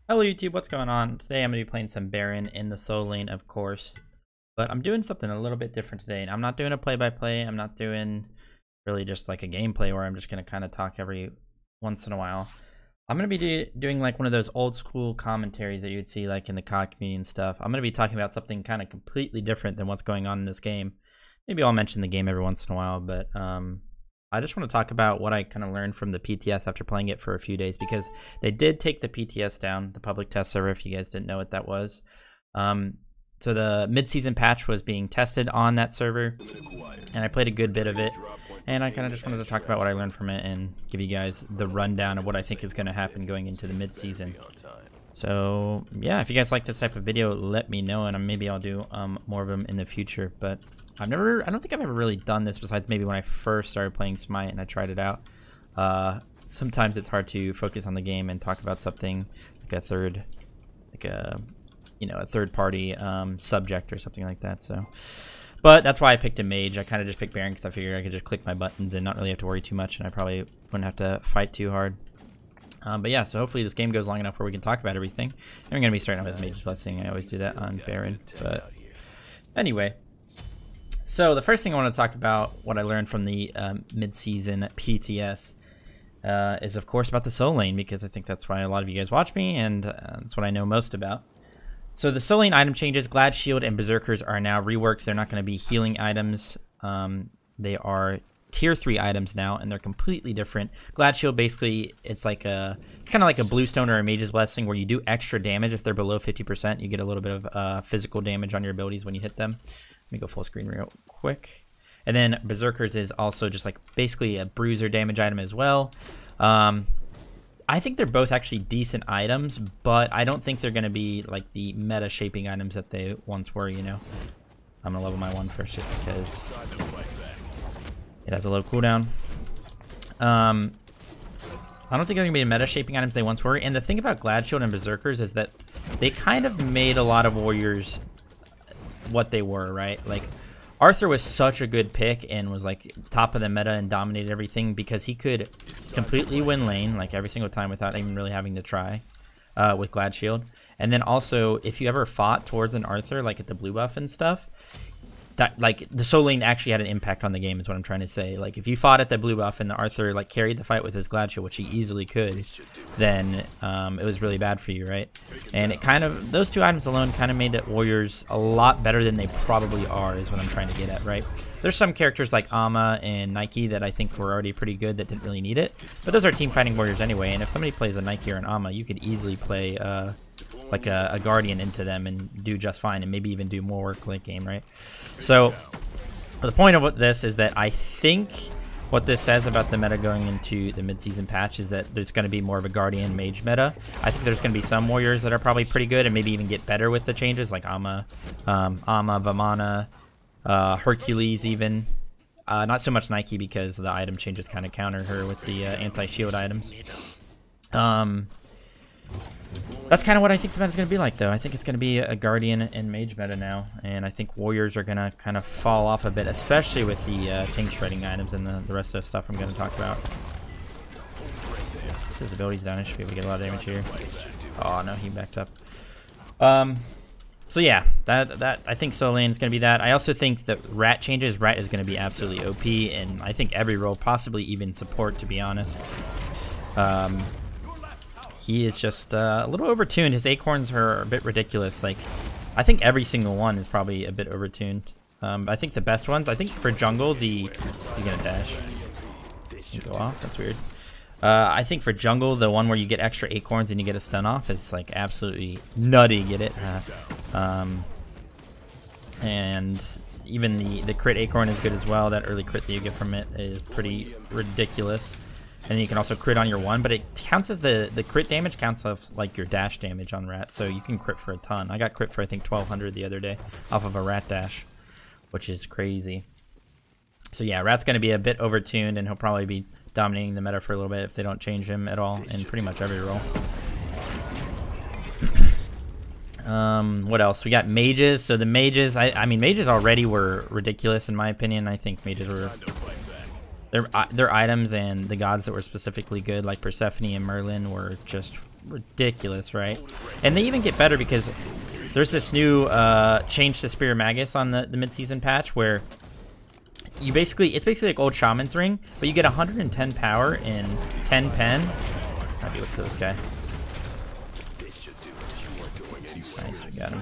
Hello YouTube, what's going on? Today I'm going to be playing some Baron in the solo lane, of course. But I'm doing something a little bit different today. And I'm not doing a play-by-play. I'm not doing really just like a gameplay where I'm just going to kind of talk every once in a while. I'm going to be doing like one of those old school commentaries that you would see like in the COD community and stuff. I'm going to be talking about something kind of completely different than what's going on in this game. Maybe I'll mention the game every once in a while, but I just want to talk about what I kind of learned from the PTS after playing it for a few days, because they did take the PTS down, the public test server, if you guys didn't know what that was. So the mid-season patch was being tested on that server, and I played a good bit of it, and I kind of just wanted to talk about what I learned from it and give you guys the rundown of what I think is going to happen going into the mid-season. So yeah, if you guys like this type of video, let me know, and maybe I'll do more of them in the future. But I don't think I've ever really done this besides maybe when I first started playing Smite and I tried it out. Sometimes it's hard to focus on the game and talk about something like a third party subject or something like that. So, but that's why I picked a mage. I kind of just picked Baron because I figured I could just click my buttons and not really have to worry too much, and I probably wouldn't have to fight too hard. But yeah, so hopefully this game goes long enough where we can talk about everything. And we're going to be starting off with Mage's Blessing. I always do that on Baron. But anyway. So the first thing I want to talk about, what I learned from the mid-season PTS, is of course about the solo lane, because I think that's why a lot of you guys watch me, and that's what I know most about. So the solo lane item changes, Glad Shield and Berserkers are now reworked. They're not going to be healing items. They are tier 3 items now, and they're completely different. Glad Shield, basically, it's kind of like a Bluestone or a Mage's Blessing, where you do extra damage if they're below 50%. You get a little bit of physical damage on your abilities when you hit them. Let me go full screen real quick. And then Berserkers is also just like basically a bruiser damage item as well. I think they're both actually decent items, but I don't think they're going to be like the meta shaping items that they once were, you know. I'm going to level my one first just because it has a low cooldown. I don't think they're going to be meta shaping items they once were. And the thing about Glad Shield and Berserkers is that they kind of made a lot of warriors what they were, right? Like Arthur was such a good pick and was like top of the meta and dominated everything because he could completely win lane like every single time without even really having to try with Glad Shield. And then also, if you ever fought towards an Arthur like at the blue buff and stuff, that like the solo lane actually had an impact on the game is what I'm trying to say. Like if you fought at the blue buff and the Arthur like carried the fight with his Glad Shield, which he easily could, then it was really bad for you, right? And it kind of, those two items alone kind of made the warriors a lot better than they probably are, is what I'm trying to get at, right? There's some characters like Amma and Nike that I think were already pretty good that didn't really need it, but those are team fighting warriors anyway. And if somebody plays a Nike or an Amma, you could easily play like a Guardian into them and do just fine, and maybe even do more work late game, right? So the point of this is that I think what this says about the meta going into the mid-season patch is that there's going to be more of a Guardian Mage meta. I think there's going to be some warriors that are probably pretty good and maybe even get better with the changes, like Amma, Vamana, Hercules even. Not so much Nike because the item changes kind of counter her with the anti-shield items. That's kind of what I think the meta is going to be like, though. I think it's going to be a Guardian and Mage meta now, and I think Warriors are going to kind of fall off a bit, especially with the tank shredding items and the rest of the stuff I'm going to talk about. His ability's down. I should be able to get a lot of damage here. Oh, no, he backed up. So yeah, that I think solo lane is going to be that. I also think that Rat changes. Rat is going to be absolutely OP, and I think every role, possibly even support, to be honest. He is just a little overtuned. His acorns are a bit ridiculous. Like, I think every single one is probably a bit overtuned. I think the best ones, I think for jungle, he's gonna dash. Go off. That's weird. I think for jungle, the one where you get extra acorns and you get a stun off is like absolutely nutty. Get it? And even the crit acorn is good as well. That early crit that you get from it is pretty ridiculous. And then you can also crit on your one, but it counts as the crit damage counts off like your dash damage on Rat, so you can crit for a ton. I got crit for I think 1200 the other day off of a Rat dash, which is crazy. So yeah, Rat's going to be a bit overtuned, and he'll probably be dominating the meta for a little bit if they don't change him at all in pretty much every role. What else? We got mages. So the mages, I mean mages already were ridiculous in my opinion. I think mages were their items and the gods that were specifically good, like Persephone and Merlin, were just ridiculous, right? And they even get better because there's this new change to Spear Magus on the mid-season patch where it's basically like old Shaman's Ring, but you get 110 power and 10 pen. Might be able to kill this guy. Nice, we got him.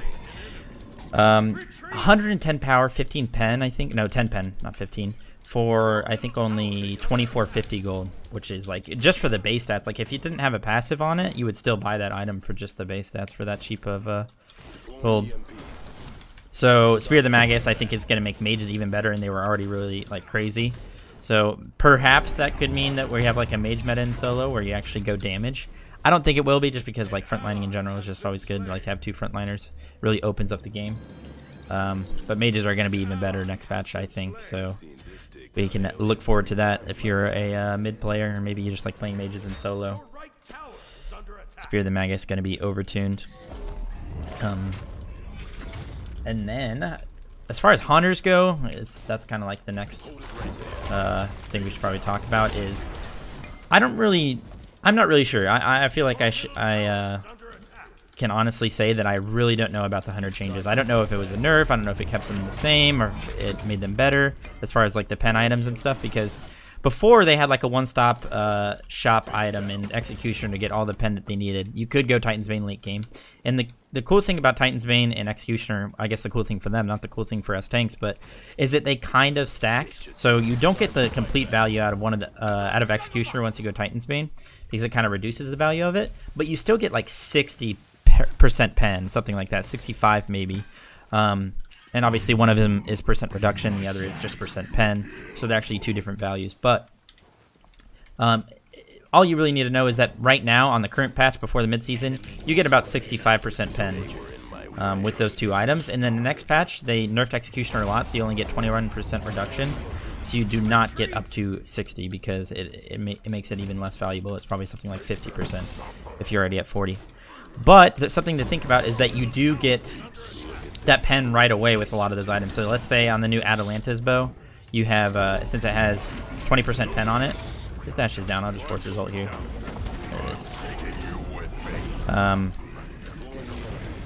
110 power, 15 pen, I think. No, 10 pen, not 15. For, I think, only 2450 gold, which is like, just for the base stats. Like, if you didn't have a passive on it, you would still buy that item for just the base stats for that cheap of gold. So, Spear of the Magus, I think, is going to make mages even better, and they were already really, like, crazy. So, perhaps that could mean that we have, like, a mage meta in solo where you actually go damage. I don't think it will be, just because, like, frontlining in general is just always good to, like, have two frontliners. Really opens up the game. But mages are going to be even better next patch, I think, so we can look forward to that if you're a mid player, or maybe you just like playing mages in solo. Spear of the Magus is going to be overtuned. And then, as far as hunters go, that's kind of like the next thing we should probably talk about is, I'm not really sure. I feel like I can honestly say that I really don't know about the hunter changes. I don't know if it was a nerf, I don't know if it kept them the same, or if it made them better as far as like the pen items and stuff, because before they had like a one-stop shop item in Executioner to get all the pen that they needed. You could go Titan's Bane late game, and the cool thing about Titan's Bane and Executioner, I guess the cool thing for them, not the cool thing for us tanks, but is that they kind of stack, so you don't get the complete value out of out of Executioner once you go Titan's Bane, because it kind of reduces the value of it, but you still get like 60% pen, something like that, 65 maybe. And obviously one of them is percent reduction, the other is just percent pen, so they're actually two different values. But all you really need to know is that right now on the current patch before the midseason, you get about 65% pen with those two items, and then the next patch they nerfed Executioner a lot, so you only get 21% reduction. So you do not get up to 60 because it makes it even less valuable. It's probably something like 50% if you're already at 40. But something to think about is that you do get that pen right away with a lot of those items. So let's say on the new Atalanta's bow, you have, since it has 20% pen on it, this dash is down, I'll just force result here. There it is.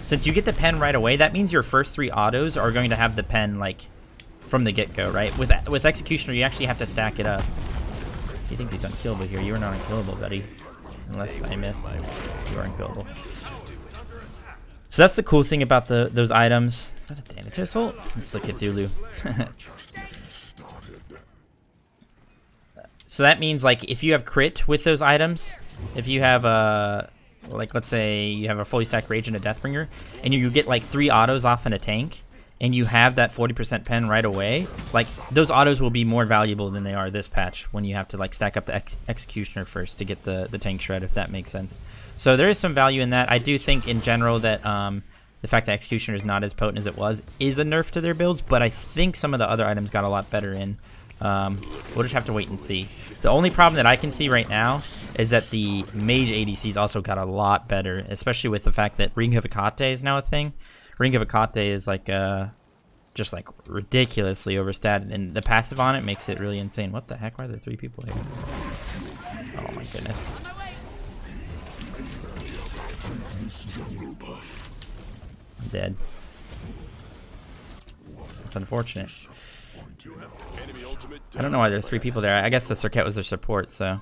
Since you get the pen right away, that means your first 3 autos are going to have the pen, like, from the get-go, right? With Executioner, you actually have to stack it up. He thinks he's unkillable here. You are not unkillable, buddy. Unless I miss, you are unkillable. So that's the cool thing about those items. Is that a Thanatos ult? Let's look at Zulu. So that means, like, if you have crit with those items, if you have like, let's say you have a fully stacked Rage and a Deathbringer, and you get like 3 autos off in a tank, and you have that 40% pen right away, like, those autos will be more valuable than they are this patch when you have to, like, stack up the Executioner first to get the tank shred, if that makes sense. So there is some value in that. I do think in general that the fact that Executioner is not as potent as it was is a nerf to their builds, but I think some of the other items got a lot better in. We'll just have to wait and see. The only problem that I can see right now is that the mage ADCs also got a lot better, especially with the fact that Ring of Hecate is now a thing. Ring of Hecate is like just like ridiculously overstated, and the passive on it makes it really insane. What the heck? Why are there 3 people here? Oh my goodness. I'm dead. That's unfortunate. I don't know why there are 3 people there. I guess the Circuit was their support, so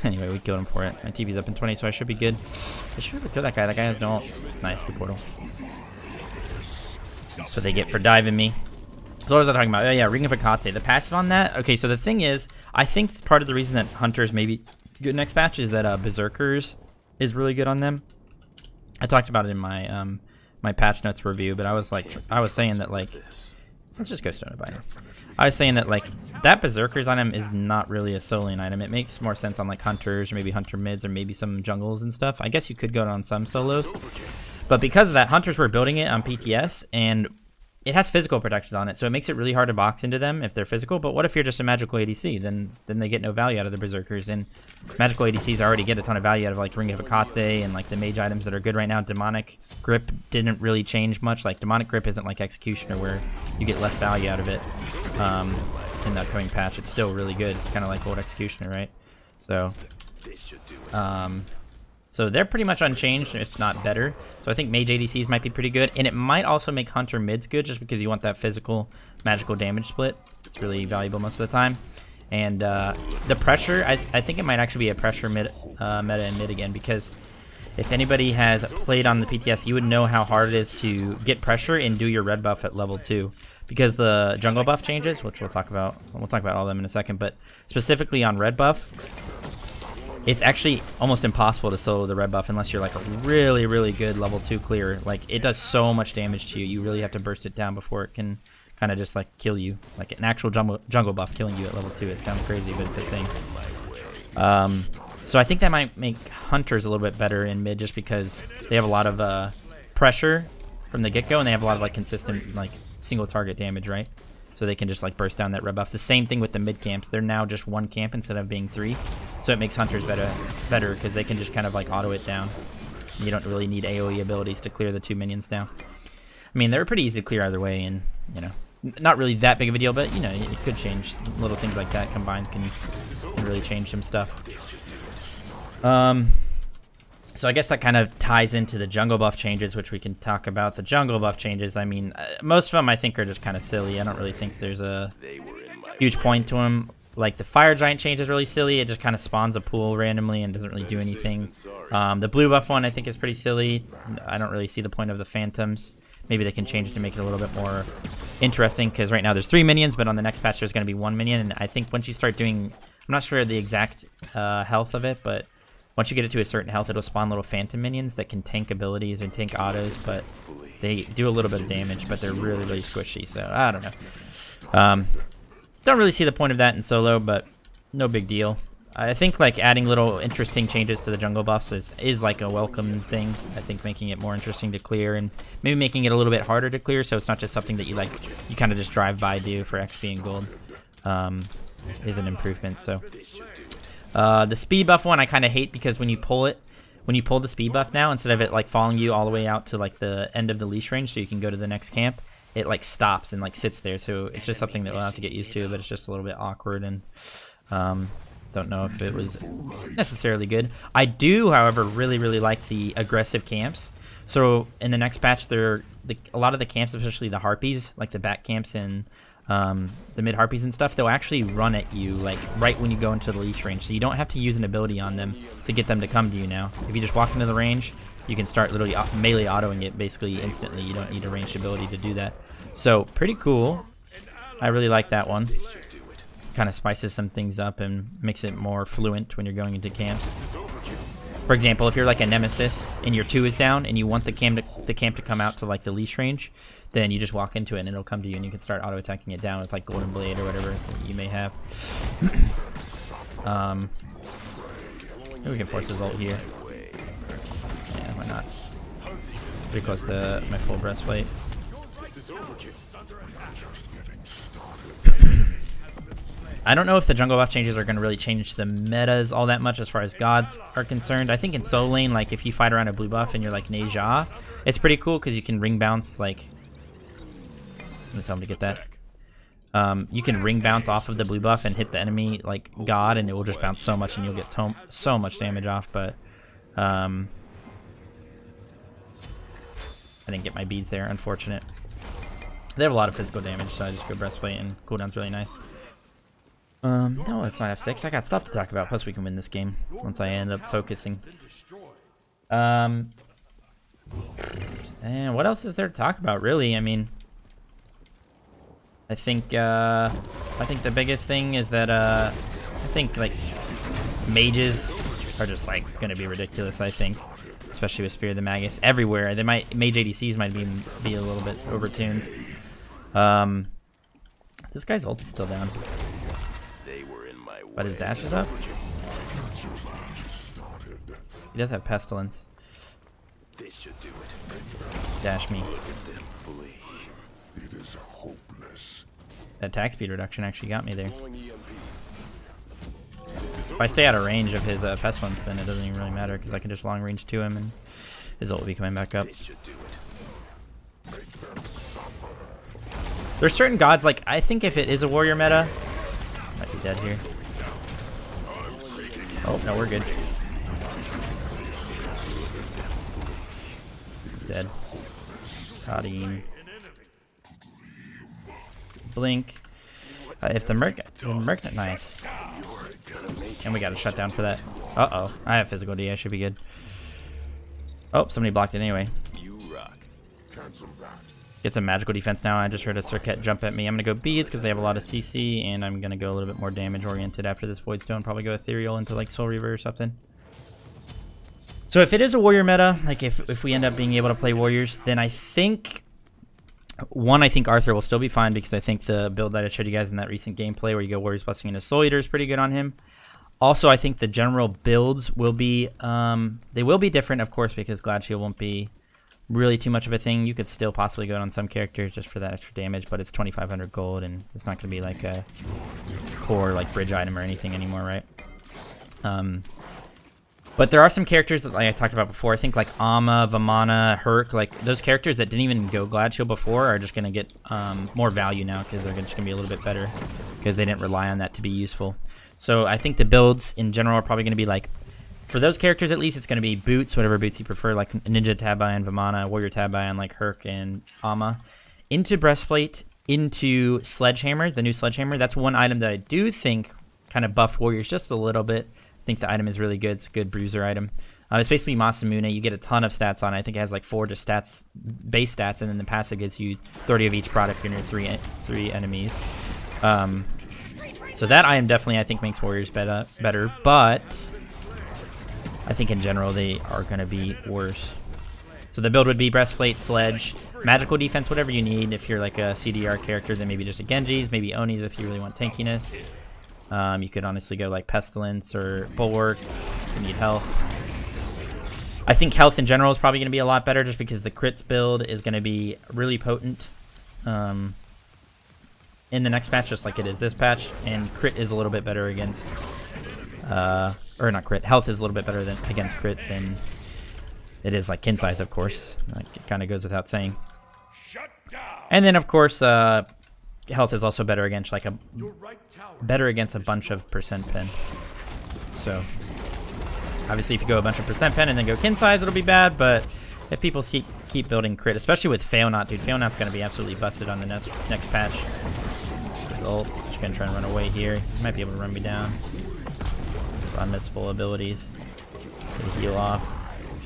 anyway, we killed him for it. My TV's up in 20, so I should be good. I should be able to kill that guy. That guy has no ult. Nice, good portal. That's what they get for diving me. So what was I talking about? Oh yeah, Ring of Hecate. The passive on that? Okay, so the thing is, I think part of the reason that Hunters may be good next patch is that Berserkers is really good on them. I talked about it in my my patch notes review, but I was saying that, like, let's just go stone it by now. I was saying that, like, that Berserkers item is not really a soloing item. It makes more sense on, like, Hunters, or maybe Hunter mids, or maybe some jungles and stuff. I guess you could go on some solos. But because of that, Hunters were building it on PTS, and it has physical protections on it, so it makes it really hard to box into them if they're physical. But what if you're just a magical ADC? Then they get no value out of the Berserkers, and magical ADCs already get a ton of value out of, like, Ring of Hecate and, like, the mage items that are good right now. Demonic Grip didn't really change much. Like, Demonic Grip isn't like Executioner where you get less value out of it. in the upcoming patch. It's still really good. It's kind of like old Executioner, right? So, so they're pretty much unchanged, if not better. So I think mage ADCs might be pretty good, and it might also make hunter mids good, just because you want that physical magical damage split. It's really valuable most of the time. And the pressure, I think it might actually be a pressure meta in mid again, because if anybody has played on the PTS, you would know how hard it is to get pressure and do your red buff at level 2. Because the jungle buff changes, which we'll talk about all of them in a second, but specifically on red buff, it's actually almost impossible to solo the red buff unless you're like a really, really good level 2 clear. Like, it does so much damage to you. You really have to burst it down before it can kind of just like kill you. Like an actual jungle buff killing you at level 2. It sounds crazy, but it's a thing. So I think that might make hunters a little bit better in mid, just because they have a lot of pressure from the get-go, and they have a lot of like consistent like single target damage, right? So they can just like burst down that red buff. The same thing with the mid camps. They're now just 1 camp instead of being 3. So it makes hunters better because they can just kind of like auto it down. You don't really need AoE abilities to clear the 2 minions down. I mean, they're pretty easy to clear either way, and you know, not really that big of a deal, but you know, it could change. Little things like that combined can really change some stuff. So I guess that kind of ties into the jungle buff changes, which we can talk about. The jungle buff changes, I mean, most of them I think are just kind of silly. I don't really think there's a huge point to them. Like the fire giant change is really silly. It just kind of spawns a pool randomly and doesn't really do anything. The blue buff one I think is pretty silly. I don't really see the point of the phantoms. Maybe they can change it to make it a little bit more interesting, because right now there's 3 minions, but on the next patch there's going to be 1 minion. And I think once you start doing, I'm not sure the exact health of it, but once you get it to a certain health, it'll spawn little phantom minions that can tank abilities and tank autos, but they do a little bit of damage, but they're really, really squishy, so I don't know. Don't really see the point of that in solo, but no big deal. I think like adding little interesting changes to the jungle buffs is like a welcome thing. I think making it more interesting to clear, and maybe making it a little bit harder to clear, so it's not just something that you kind of just drive by do for XP and gold, is an improvement. So the speed buff one I kind of hate, because when you pull the speed buff now, instead of it like following you all the way out to like the end of the leash range so you can go to the next camp, it like stops and like sits there. So it's just something that we'll have to get used to, but it's just a little bit awkward, and don't know if it was necessarily good. I do, however, really like the aggressive camps. So in the next patch, a lot of the camps, especially the harpies, like the back camps and the mid harpies and stuff, they'll actually run at you like right when you go into the leash range, so you don't have to use an ability on them to get them to come to you now. If you just walk into the range, you can start literally melee autoing it basically instantly. You don't need a ranged ability to do that. So pretty cool. I really like that one. Kind of spices some things up and makes it more fluent when you're going into camps. For example, if you're like a nemesis and your 2 is down and you want the camp to come out to like the leash range, then you just walk into it and it'll come to you, and you can start auto attacking it down with like golden blade or whatever you may have. Maybe we can force his ult here. Yeah, why not? Pretty close to my full breastplate. I don't know if the jungle buff changes are going to really change the metas all that much as far as gods are concerned. I think in solo lane, like if you fight around a blue buff and you're like Neja, it's pretty cool because you can ring bounce, like, I'm going to tell him to get that. You can ring bounce off of the blue buff and hit the enemy like god, and it will just bounce so much and you'll get so much damage off, but I didn't get my beads there, unfortunate. They have a lot of physical damage, so I just go breastplate, and cooldown's really nice. No, it's not F6. I got stuff to talk about. Plus, we can win this game once I end up focusing. And what else is there to talk about, really? I mean, I think the biggest thing is that I think like mages are just like going to be ridiculous. I think, especially with Spear of the Magus everywhere. They might mage ADCs might be a little bit overtuned. This guy's ult is still down. But his dash is up? He does have pestilence. Dash me. That attack speed reduction actually got me there. If I stay out of range of his pestilence, then it doesn't even really matter, because I can just long range to him and his ult will be coming back up. There's certain gods, like, I think if it is a warrior meta, Might be dead here. Oh, no, we're good. He's dead. Got him. Blink. If the Merc, nice. And we got a shutdown for that. Uh-oh. I have physical D. I should be good. Oh, somebody blocked it anyway. Get some magical defense now. I just heard a Circuit jump at me. I'm going to go Beads because they have a lot of CC, and I'm going to go a little bit more damage-oriented after this Void Stone. Probably go Ethereal into, like, Soul Reaver or something. So if it is a Warrior meta, like, if we end up being able to play Warriors, then I think... One, I think Arthur will still be fine because I think the build that I showed you guys in that recent gameplay where you go Warriors Blessing into Soul Eater is pretty good on him. Also, I think the general builds will be... they will be different, of course, because Glad Shield won't be... really too much of a thing. You could still possibly go on some characters just for that extra damage, but it's 2,500 gold, and it's not going to be like a core like bridge item or anything anymore, right? But there are some characters that, like I talked about before, I think like Amma, Vamana, Herc, like those characters that didn't even go Glad Shield before are just going to get more value now because they're just going to be a little bit better because they didn't rely on that to be useful. So I think the builds in general are probably going to be like, for those characters at least, it's going to be boots, whatever boots you prefer, like Ninja Tabi, Vamana, Warrior Tabi, like Herc and Amma. Into Breastplate, into Sledgehammer, the new Sledgehammer. That's one item that I do think kind of buffed Warriors just a little bit. I think the item is really good. It's a good bruiser item. It's basically Masamune. You get a ton of stats on it. I think it has like 4 just stats, base stats, and then the passive gives you 30 of each product if you're near three enemies. So that item definitely, I think, makes Warriors better, but... I think in general they are going to be worse. So the build would be Breastplate, Sledge, Magical Defense, whatever you need. If you're like a CDR character, then maybe just a Genji's, maybe Onis if you really want tankiness. You could honestly go like Pestilence or Bulwark if you need health. I think health in general is probably going to be a lot better just because the crits build is going to be really potent in the next patch, just like it is this patch. And crit is a little bit better against... or not crit. Health is a little bit better than against crit than it is like kin size, of course. Like, it kind of goes without saying. And then, of course, health is also better against like a bunch of percent pen. So, obviously, if you go a bunch of percent pen and then go kin size, it'll be bad. But if people keep building crit, especially with Failnaught, dude, Failnaught's going to be absolutely busted on the next patch. His ult, just going to try and run away here. He might be able to run me down. Unmissable abilities to heal off.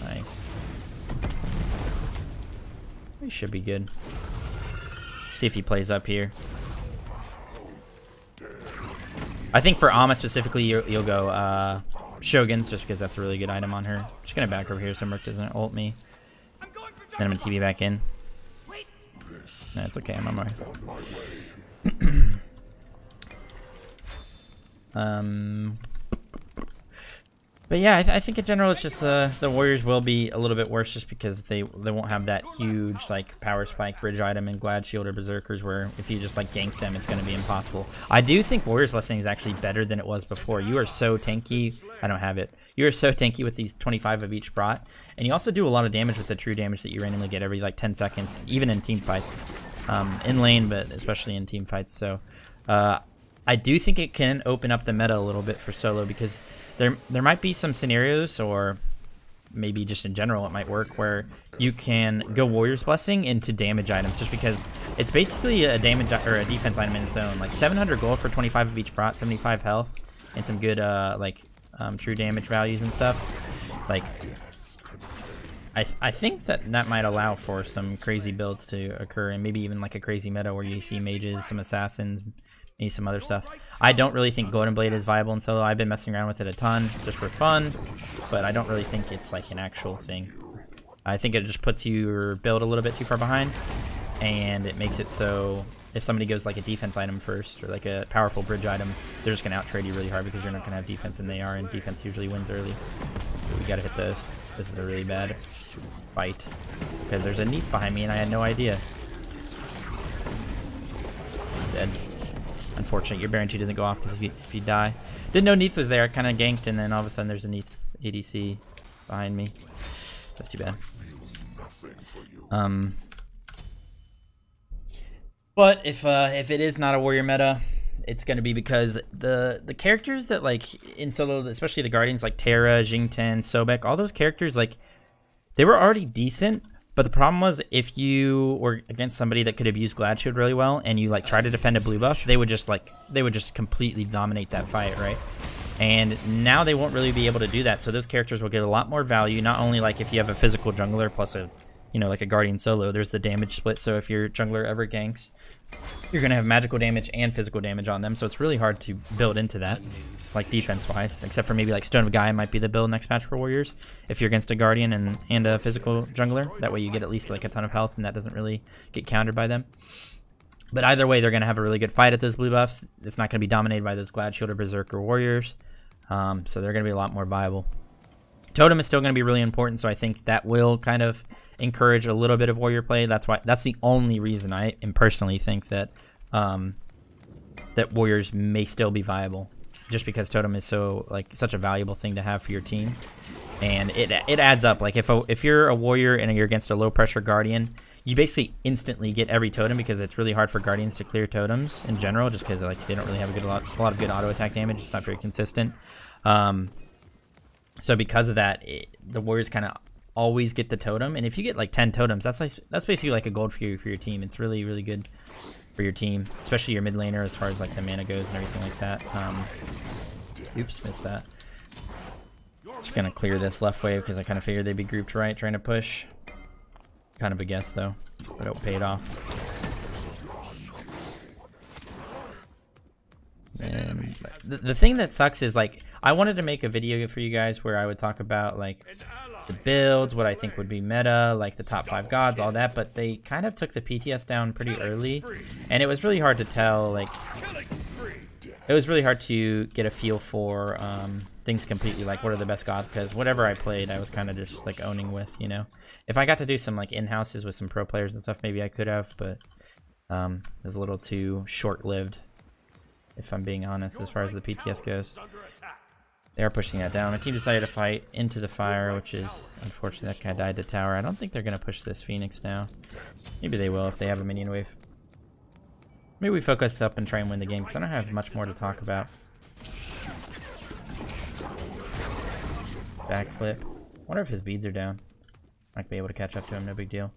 Nice. He should be good. See if he plays up here. I think for Amma specifically, you'll go Shoguns just because that's a really good item on her. Just gonna back over here so Merc doesn't ult me. Then I'm gonna TB back in. No, it's okay. I'm on my way. But yeah, I think in general it's just the Warriors will be a little bit worse just because they won't have that huge like power spike bridge item in Glad Shield or Berserkers where if you just like gank them it's going to be impossible. I do think Warriors Blessing is actually better than it was before. You are so tanky. I don't have it. You are so tanky with these 25 of each brat, and you also do a lot of damage with the true damage that you randomly get every like 10 seconds, even in team fights, in lane, but especially in team fights. So I do think it can open up the meta a little bit for solo because there might be some scenarios, or maybe just in general it might work, where you can go Warrior's Blessing into damage items just because it's basically a damage or a defense item in its own. Like 700 gold for 25 of each brat, 75 health, and some good true damage values and stuff. Like I think that might allow for some crazy builds to occur, and maybe even like a crazy meta where you see mages, some assassins, maybe some other stuff. I don't really think Golden Blade is viable in solo. I've been messing around with it a ton just for fun, but I don't really think it's like an actual thing. I think it just puts your build a little bit too far behind, and it makes it so if somebody goes like a defense item first or like a powerful bridge item, they're just going to out-trade you really hard because you're not going to have defense, and they are, and defense usually wins early. So we got to hit those. This is a really bad fight because there's a Neath behind me and I had no idea. Dead. Unfortunate, your Baron 2 doesn't go off because if you die. Didn't know Neath was there, I kind of ganked, and then all of a sudden there's a Neath ADC behind me. That's too bad. But if it is not a warrior meta, it's going to be because the characters that like in solo, especially the Guardians like Terra, Jingten, Sobek, all those characters, like they were already decent, but the problem was if you were against somebody that could abuse Glad Shield really well and you like try to defend a blue buff, they would just completely dominate that fight, right? And now they won't really be able to do that, so those characters will get a lot more value. Not only like if you have a physical jungler plus a, you know, like a Guardian solo, there's the damage split, so if your jungler ever ganks, you're going to have magical damage and physical damage on them, so it's really hard to build into that, like defense-wise, except for maybe like Stone of Gaia might be the build next patch for Warriors, if you're against a Guardian and a physical jungler. That way you get at least like a ton of health, and that doesn't really get countered by them. But either way, they're going to have a really good fight at those blue buffs. It's not going to be dominated by those Glad Shield or Berserker Warriors, so they're going to be a lot more viable. Totem is still going to be really important, so I think that will kind of encourage a little bit of warrior play. That's the only reason I personally think that that warriors may still be viable, just because totem is so like such a valuable thing to have for your team, and it adds up. Like if you're a warrior and you're against a low pressure guardian, you basically instantly get every totem, because it's really hard for guardians to clear totems in general, just because like they don't really have a lot of good auto attack damage. It's not very consistent. So because of that, the warriors kind of always get the totem, and if you get like 10 totems, that's basically like a gold for your team. It's really, really good for your team, especially your mid laner as far as like the mana goes and everything like that. Oops, missed that. Just gonna clear this left wave because I kind of figured they'd be grouped right, trying to push. Kind of a guess though, but it paid off. And the thing that sucks is like I wanted to make a video for you guys where I would talk about like the builds, what I think would be meta, like the top 5 gods, all that, but they kind of took the PTS down pretty early, and it was really hard to tell, like it was really hard to get a feel for things completely, like what are the best gods, because whatever I played I was kind of just like owning with, you know. If I got to do some like in-houses with some pro players and stuff, maybe I could have, but it was a little too short-lived, if I'm being honest, as far as the PTS goes. They are pushing that down. My team decided to fight into the fire, which is unfortunate. That guy died to tower. I don't think they're going to push this Phoenix now. Maybe they will if they have a minion wave. Maybe we focus up and try and win the game, because I don't have much more to talk about. Backflip. I wonder if his beads are down. Might be able to catch up to him, no big deal.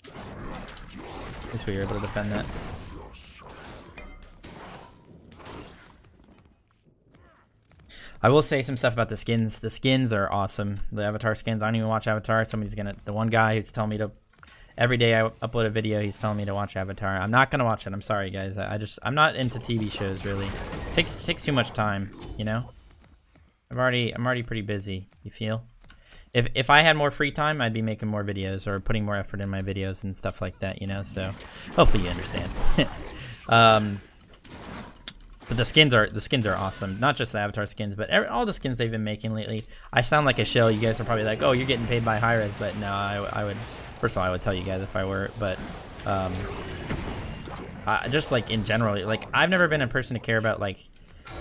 At least we were able to defend that. I will say some stuff about the skins. The skins are awesome. The Avatar skins. I don't even watch Avatar. The one guy who's telling me to, every day I upload a video, he's telling me to watch Avatar. I'm not gonna watch it. I'm sorry, guys. I'm not into TV shows really. Takes too much time, you know. I'm already pretty busy. You feel? If I had more free time, I'd be making more videos or putting more effort in my videos and stuff like that, you know. So hopefully you understand. But the skins are awesome. Not just the Avatar skins, but all the skins they've been making lately. I sound like a shill. You guys are probably like, oh, you're getting paid by Hi-Rez, but no, I would. First of all, I would tell you guys if I were, but just like in general, like I've never been a person to care about, like,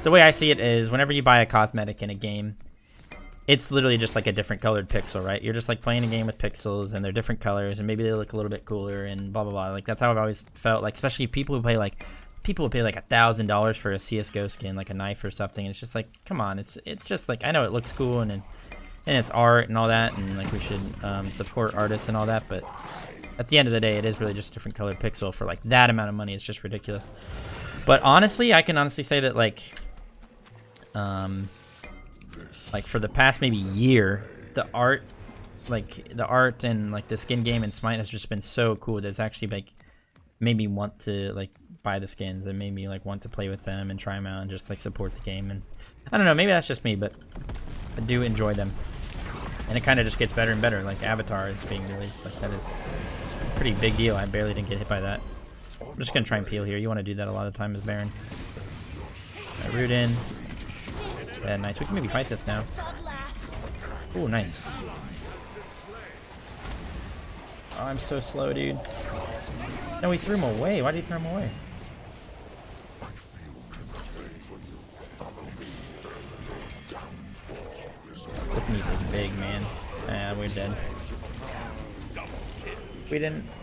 the way I see it is whenever you buy a cosmetic in a game, it's literally just like a different colored pixel, right? You're just like playing a game with pixels and they're different colors and maybe they look a little bit cooler and blah blah blah. Like that's how I've always felt. Like especially people who play like. People would pay like $1,000 for a CSGO skin, like a knife or something. And it's just like, come on, it's just like, I know it looks cool and it's art and all that, and like we should support artists and all that, but at the end of the day, it is really just a different colored pixel for like that amount of money. It's just ridiculous. But honestly, I can honestly say that like for the past maybe year, the art and like the skin game in Smite has just been so cool that it's actually like made me want to like buy the skins and made me like want to play with them and try them out and just like support the game. And I don't know, maybe that's just me, but I do enjoy them, and it kind of just gets better and better. Like Avatar is being released, like that is a pretty big deal. I barely didn't get hit by that. I'm just gonna try and peel here. You want to do that a lot of time as Baron. I root in. Yeah, nice. We can maybe fight this now. Oh, nice. Oh, I'm so slow, dude. No, he threw him away. Why did he throw him away? This meat is big, man. We're dead.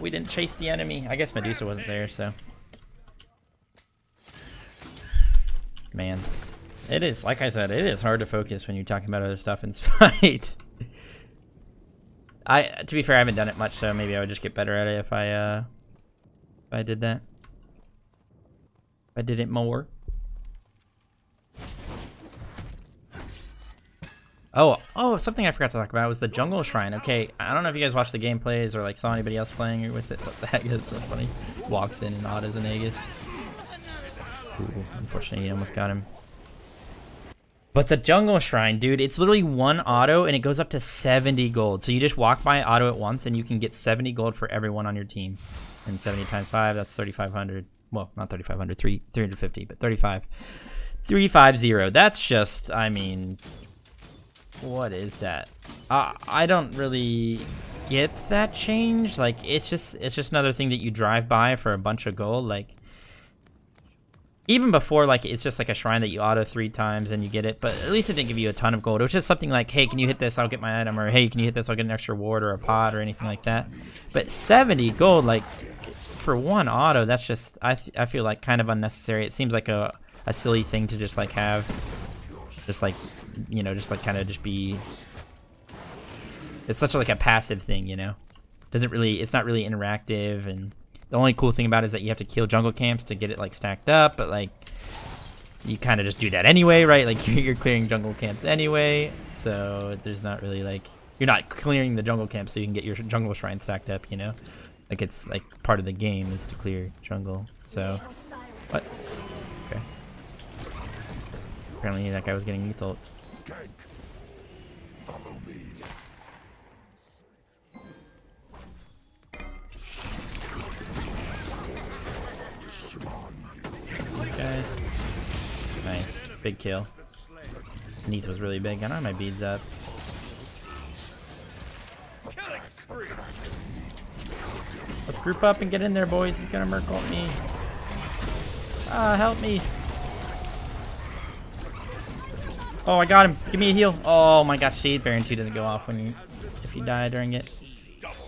We didn't chase the enemy. I guess Medusa wasn't there, so. Man, it is, like I said, it is hard to focus when you're talking about other stuff in Smite. To be fair, I haven't done it much, so maybe I would just get better at it if I did that. If I did it more. Oh, something I forgot to talk about was the jungle shrine. Okay, I don't know if you guys watched the gameplays or like saw anybody else playing with it. What the heck is so funny? Walks in and autos an Aegis. Ooh, unfortunately, he almost got him. But the jungle shrine, dude, it's literally one auto and it goes up to 70 gold. So you just walk by auto at once and you can get 70 gold for everyone on your team. And 70 times 5, that's 3,500. Well, not 3,500, 350, but 35. 350. That's just, I mean, what is that? I don't really get that change. Like, it's just another thing that you drive by for a bunch of gold. Like, even before, like, it's just like a shrine that you auto 3 times and you get it, but at least it didn't give you a ton of gold. It was just something like, hey, can you hit this? I'll get my item, or hey, can you hit this? I'll get an extra ward or a pod or anything like that. But 70 gold, like, for one auto, that's just, I feel like kind of unnecessary. It seems like a silly thing to just like have, just like, you know, just like kind of just be, it's such like a passive thing, you know? Doesn't really, it's not really interactive, and the only cool thing about it is that you have to kill jungle camps to get it like stacked up, but like you kind of just do that anyway, right? Like you're clearing jungle camps anyway, so there's not really like, you're not clearing the jungle camps so you can get your jungle shrine stacked up, you know? Like it's like part of the game is to clear jungle. So what? Okay. Apparently that guy was getting lethal. Okay. Nice. Big kill. Neath was really big. I don't have my beads up. Let's group up and get in there, boys. He's gonna merc ult me. Ah, help me. Oh, I got him. Give me a heal. Oh my gosh, Shade Baron 2 doesn't go off when if you die during it.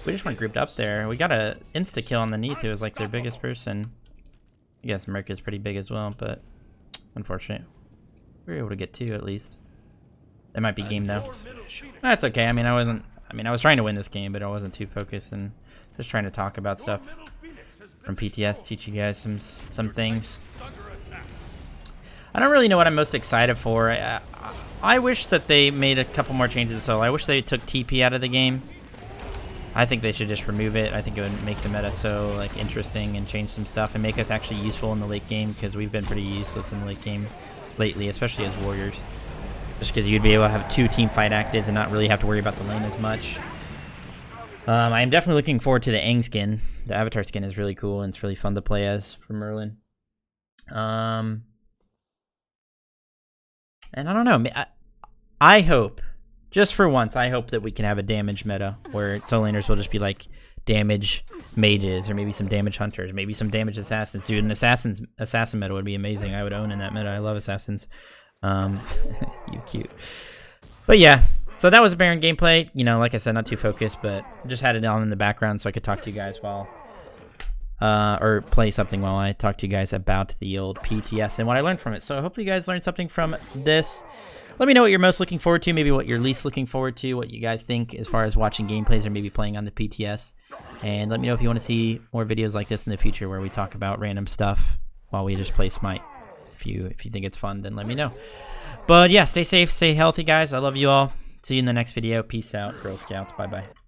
We just went grouped up there. We got a insta kill on the Neath, who was like their biggest person. I guess Merc is pretty big as well, but unfortunate. We were able to get 2 at least. That might be game though. That's okay. I mean, I was trying to win this game, but I wasn't too focused and just trying to talk about stuff from PTS, teach you guys some things. I don't really know what I'm most excited for. I wish that they made a couple more changes to solo. I wish they took TP out of the game. I think they should just remove it. I think it would make the meta so like interesting and change some stuff and make us actually useful in the late game, because we've been pretty useless in the late game lately, especially as warriors. Just because you'd be able to have 2 team fight actives and not really have to worry about the lane as much. I am definitely looking forward to the Aang skin. The Avatar skin is really cool and it's really fun to play as for Merlin. And I don't know. I hope, just for once, I hope that we can have a damage meta where solo laners will just be like damage mages, or maybe some damage hunters, maybe some damage assassins. Dude, an assassin meta would be amazing. I would own in that meta. I love assassins. You cute. But yeah, so that was a Baron gameplay. You know, like I said, not too focused, but just had it on in the background so I could talk to you guys while, or play something while I talk to you guys about the old PTS and what I learned from it. So hopefully you guys learned something from this. Let me know what you're most looking forward to, maybe what you're least looking forward to, what you guys think as far as watching gameplays or maybe playing on the PTS. And let me know if you want to see more videos like this in the future where we talk about random stuff while we just play Smite. If you think it's fun, then let me know. But yeah, stay safe, stay healthy, guys. I love you all. See you in the next video. Peace out, Girl Scouts. Bye-bye.